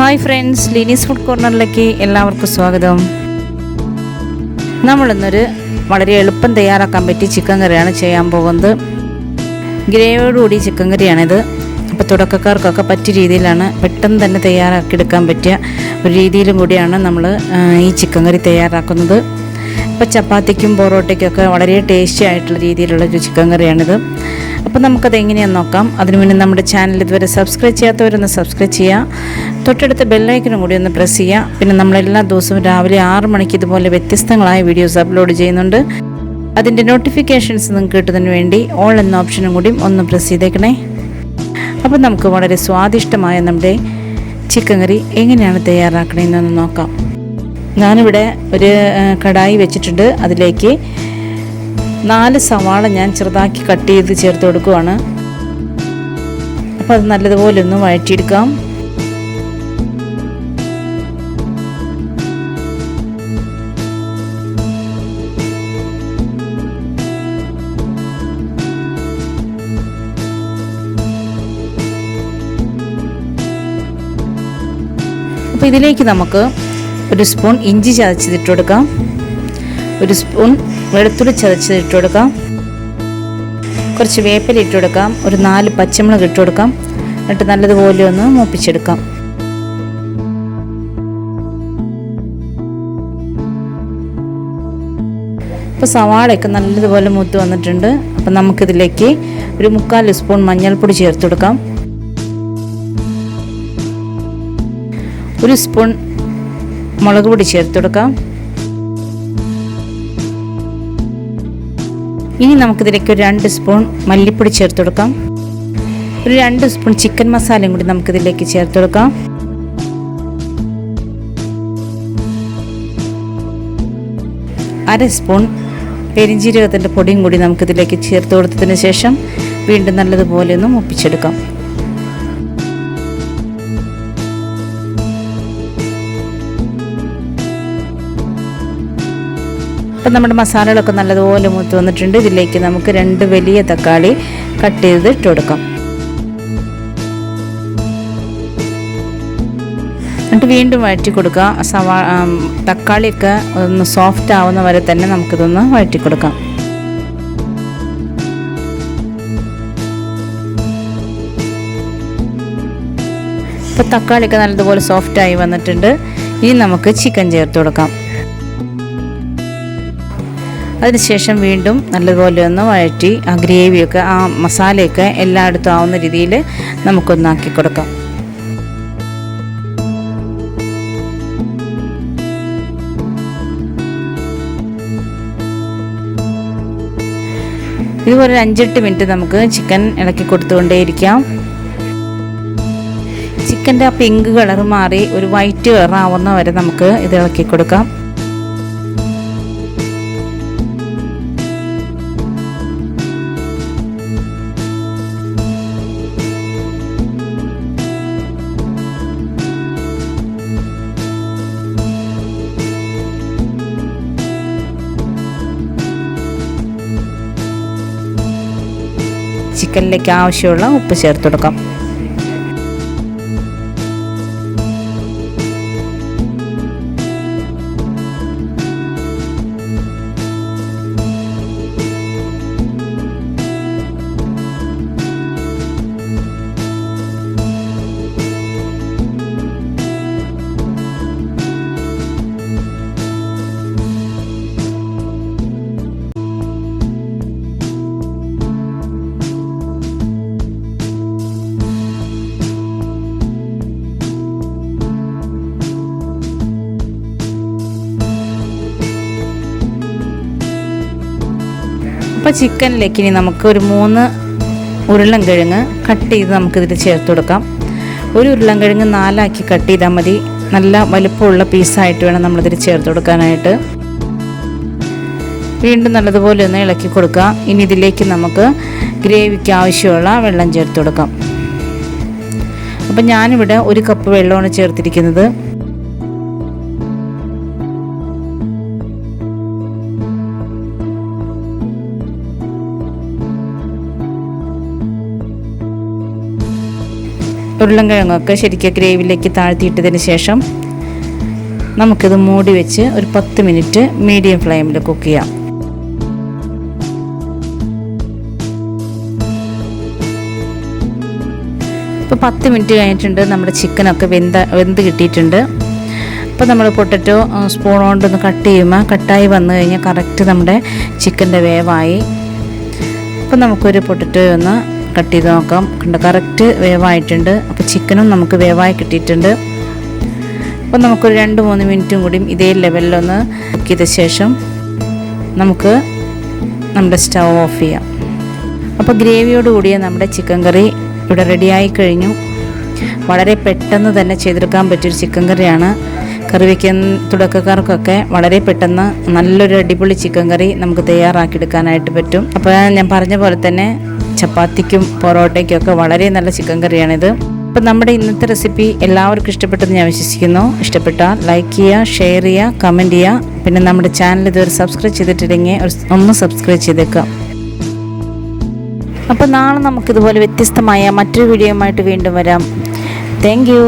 Hi friends, ലിനീസ് food കോർണറിലേക്ക് എല്ലാവർക്കും സ്വാഗതം. നമ്മളിന്നൊരു വളരെ എളുപ്പം തയ്യാറാക്കാൻ പറ്റിയ ചിക്കൻ കറിയാണ് ചെയ്യാൻ പോകുന്നത്. ഗ്രേവിയോടുകൂടി ചിക്കൻ കറിയാണിത്. അപ്പോൾ തുടക്കക്കാർക്കൊക്കെ പറ്റിയ രീതിയിലാണ് പെട്ടെന്ന് തന്നെ തയ്യാറാക്കിയെടുക്കാൻ പറ്റിയ ഒരു രീതിയിലും കൂടിയാണ് നമ്മൾ ഈ ചിക്കൻ കറി തയ്യാറാക്കുന്നത്. ഇപ്പോൾ ചപ്പാത്തിക്കും പൊറോട്ടയ്ക്കൊക്കെ വളരെ ടേസ്റ്റി ആയിട്ടുള്ള രീതിയിലുള്ളൊരു ചിക്കൻ കറിയാണിത്. അപ്പോൾ നമുക്കത് എങ്ങനെയാണെന്ന് നോക്കാം. അതിനു മുന്നേ നമ്മുടെ ചാനൽ ഇതുവരെ സബ്സ്ക്രൈബ് ചെയ്യാത്തവരൊന്ന് സബ്സ്ക്രൈബ് ചെയ്യുക. തൊട്ടടുത്ത ബെല്ലൈക്കനും കൂടി ഒന്ന് പ്രസ് ചെയ്യുക. പിന്നെ നമ്മളെല്ലാ ദിവസവും രാവിലെ 6 മണിക്ക് ഇതുപോലെ വ്യത്യസ്തങ്ങളായ വീഡിയോസ് അപ്ലോഡ് ചെയ്യുന്നുണ്ട്. അതിൻ്റെ നോട്ടിഫിക്കേഷൻസ് നിങ്ങൾക്ക് കിട്ടുന്നതിന് വേണ്ടി ഓൾ എന്ന ഓപ്ഷനും കൂടി ഒന്ന് പ്രസ് ചെയ്തേക്കണേ. അപ്പോൾ നമുക്ക് വളരെ സ്വാദിഷ്ടമായ നമ്മുടെ ചിക്കൻ കറി എങ്ങനെയാണ് തയ്യാറാക്കണമെന്നൊന്ന് നോക്കാം. ഞാനിവിടെ ഒരു കടായി വെച്ചിട്ടുണ്ട്. അതിലേക്ക് 4 സവാള ഞാൻ ചെറുതാക്കി കട്ട് ചെയ്ത് ചേർത്ത് കൊടുക്കുവാണ്. അപ്പോൾ അത് നല്ലതുപോലെ ഒന്ന് വഴറ്റിയെടുക്കാം. അപ്പോൾ ഇതിലേക്ക് നമുക്ക് 1 സ്പൂൺ ഇഞ്ചി ചതച്ചതിട്ട് കൊടുക്കാം, 1 സ്പൂൺ വെളുത്തുള്ളി ചതച്ചതിട്ട് കൊടുക്കാം, കുറച്ച് വേപ്പില ഇട്ട് കൊടുക്കാം, ഒരു 4 പച്ചമുളക് ഇട്ട് കൊടുക്കാം. എന്നിട്ട് നല്ലതുപോലെ ഒന്ന് മൂപ്പിച്ചെടുക്കാം. ഇപ്പോൾ സവാളയൊക്കെ നല്ലതുപോലെ മൂത്ത് വന്നിട്ടുണ്ട്. അപ്പം നമുക്കിതിലേക്ക് ഒരു 3/4 സ്പൂൺ മഞ്ഞൾപ്പൊടി ചേർത്ത് കൊടുക്കാം, 1 സ്പൂൺ മുളക് പൊടി ചേർത്ത് കൊടുക്കാം. ഇനി നമുക്കിതിലേക്ക് ഒരു 2 സ്പൂൺ മല്ലിപ്പൊടി ചേർത്ത് കൊടുക്കാം. ഒരു 2 സ്പൂൺ ചിക്കൻ മസാലയും കൂടി നമുക്കിതിലേക്ക് ചേർത്ത് കൊടുക്കാം. അര സ്പൂൺ പെരിഞ്ജീരകത്തിൻ്റെ പൊടിയും കൂടി നമുക്കിതിലേക്ക് ചേർത്ത് കൊടുത്തതിന് ശേഷം വീണ്ടും നല്ലതുപോലെ ഒന്ന് മൂപ്പിച്ചെടുക്കാം. അപ്പം നമ്മുടെ മസാലകളൊക്കെ നല്ലതുപോലെ മൂത്ത് വന്നിട്ടുണ്ട്. ഇതിലേക്ക് നമുക്ക് 2 വലിയ തക്കാളി കട്ട് ചെയ്ത് ഇട്ട് കൊടുക്കാം. എന്നിട്ട് വീണ്ടും വഴറ്റി കൊടുക്കുക. തക്കാളിയൊക്കെ ഒന്ന് സോഫ്റ്റ് ആവുന്ന വരെ തന്നെ നമുക്കിതൊന്ന് വഴറ്റി കൊടുക്കാം. ഇപ്പോൾ തക്കാളിയൊക്കെ നല്ലതുപോലെ സോഫ്റ്റായി വന്നിട്ടുണ്ട്. ഇനി നമുക്ക് ചിക്കൻ ചേർത്ത് കൊടുക്കാം. അതിനുശേഷം വീണ്ടും നല്ലതുപോലെ ഒന്ന് വഴറ്റി ആ ഗ്രേവിയൊക്കെ ആ മസാലയൊക്കെ എല്ലായിടത്തും ആവുന്ന രീതിയിൽ നമുക്കൊന്നാക്കി കൊടുക്കാം. ഇതുപോലെ 5-8 മിനിറ്റ് നമുക്ക് ചിക്കൻ ഇളക്കി കൊടുത്തുകൊണ്ടേയിരിക്കാം. ചിക്കൻ്റെ ആ പിങ്ക് കളർ മാറി ഒരു വൈറ്റ് കളർ ആവുന്ന വരെ നമുക്ക് ഇത് ഇളക്കി കൊടുക്കാം. ചിക്കനിലേക്ക് ആവശ്യമുള്ള ഉപ്പ് ചേർത്ത് കൊടുക്കാം. അപ്പോൾ ചിക്കനിലേക്ക് ഇനി നമുക്ക് ഒരു 3 ഉരുളൻകിഴങ്ങ് കട്ട് ചെയ്ത് നമുക്കിതിൽ ചേർത്ത് കൊടുക്കാം. ഒരു ഉരുളൻകിഴങ്ങ് 4 കട്ട് ചെയ്താൽ മതി. നല്ല വലുപ്പമുള്ള പീസായിട്ട് വേണം നമ്മളിതിൽ ചേർത്ത് കൊടുക്കാനായിട്ട്. വീണ്ടും നല്ലതുപോലെ ഒന്ന് ഇളക്കി കൊടുക്കുക. ഇനി ഇതിലേക്ക് നമുക്ക് ഗ്രേവിക്ക് ആവശ്യമുള്ള വെള്ളം ചേർത്ത് കൊടുക്കാം. അപ്പം ഞാനിവിടെ 1 കപ്പ് വെള്ളമാണ് ചേർത്തിരിക്കുന്നത്. ഉരുളൻകിഴങ്ങൊക്കെ ശരിക്കും ഗ്രേവിയിലേക്ക് താഴ്ത്തിയിട്ടതിന് ശേഷം നമുക്കിത് മൂടി വെച്ച് ഒരു 10 മിനിറ്റ് മീഡിയം ഫ്ലെയിമിൽ കുക്ക് ചെയ്യാം. ഇപ്പോൾ 10 മിനിറ്റ് കഴിഞ്ഞിട്ടുണ്ട്. നമ്മുടെ ചിക്കനൊക്കെ വെന്ത് കിട്ടിയിട്ടുണ്ട്. അപ്പോൾ നമ്മൾ പൊട്ടറ്റോ സ്പൂൺ കൊണ്ടൊന്ന് കട്ട് ചെയ്യുമ്പോൾ കട്ടായി വന്നു കഴിഞ്ഞാൽ കറക്റ്റ് നമ്മുടെ ചിക്കൻ്റെ വേവായി. അപ്പോൾ നമുക്കൊരു പൊട്ടറ്റോ ഒന്ന് കട്ട് ചെയ്ത് നോക്കാം. കറക്റ്റ് വേവായിട്ടുണ്ട്. അപ്പോൾ ചിക്കനും നമുക്ക് വേവായി കിട്ടിയിട്ടുണ്ട്. അപ്പോൾ നമുക്കൊരു 2-3 മിനിറ്റും കൂടി ഇതേ ലെവലിലൊന്ന് കുക്ക് ചെയ്ത ശേഷം നമുക്ക് നമ്മുടെ സ്റ്റൗ ഓഫ് ചെയ്യാം. അപ്പോൾ ഗ്രേവിയോട് കൂടിയ നമ്മുടെ ചിക്കൻ കറി ഇവിടെ റെഡിയായി കഴിഞ്ഞു. വളരെ പെട്ടെന്ന് തന്നെ ചെയ്തെടുക്കാൻ പറ്റിയൊരു ചിക്കൻ കറിയാണ്. കറി വയ്ക്കാൻ തുടക്കക്കാർക്കൊക്കെ വളരെ പെട്ടെന്ന് നല്ലൊരു അടിപൊളി ചിക്കൻ കറി നമുക്ക് തയ്യാറാക്കിയെടുക്കാനായിട്ട് പറ്റും. അപ്പോൾ ഞാൻ പറഞ്ഞ പോലെ തന്നെ ചപ്പാത്തിക്കും പൊറോട്ടയ്ക്കും ഒക്കെ വളരെ നല്ല ചിക്കൻ കറിയാണിത്. അപ്പോൾ നമ്മുടെ ഇന്നത്തെ റെസിപ്പി എല്ലാവർക്കും ഇഷ്ടപ്പെട്ടെന്ന് ഞാൻ വിശ്വസിക്കുന്നു. ഇഷ്ടപ്പെട്ടാൽ ലൈക്ക് ചെയ്യുക, ഷെയർ ചെയ്യുക, കമൻറ്റ് ചെയ്യുക. പിന്നെ നമ്മുടെ ചാനൽ ഇതുവരെ സബ്സ്ക്രൈബ് ചെയ്തിട്ടില്ലെങ്കിൽ ഒന്ന് സബ്സ്ക്രൈബ് ചെയ്തേക്കാം. അപ്പോൾ നാളെ നമുക്കിതുപോലെ വ്യത്യസ്തമായ മറ്റൊരു വീഡിയോയുമായിട്ട് വീണ്ടും വരാം. Thank you.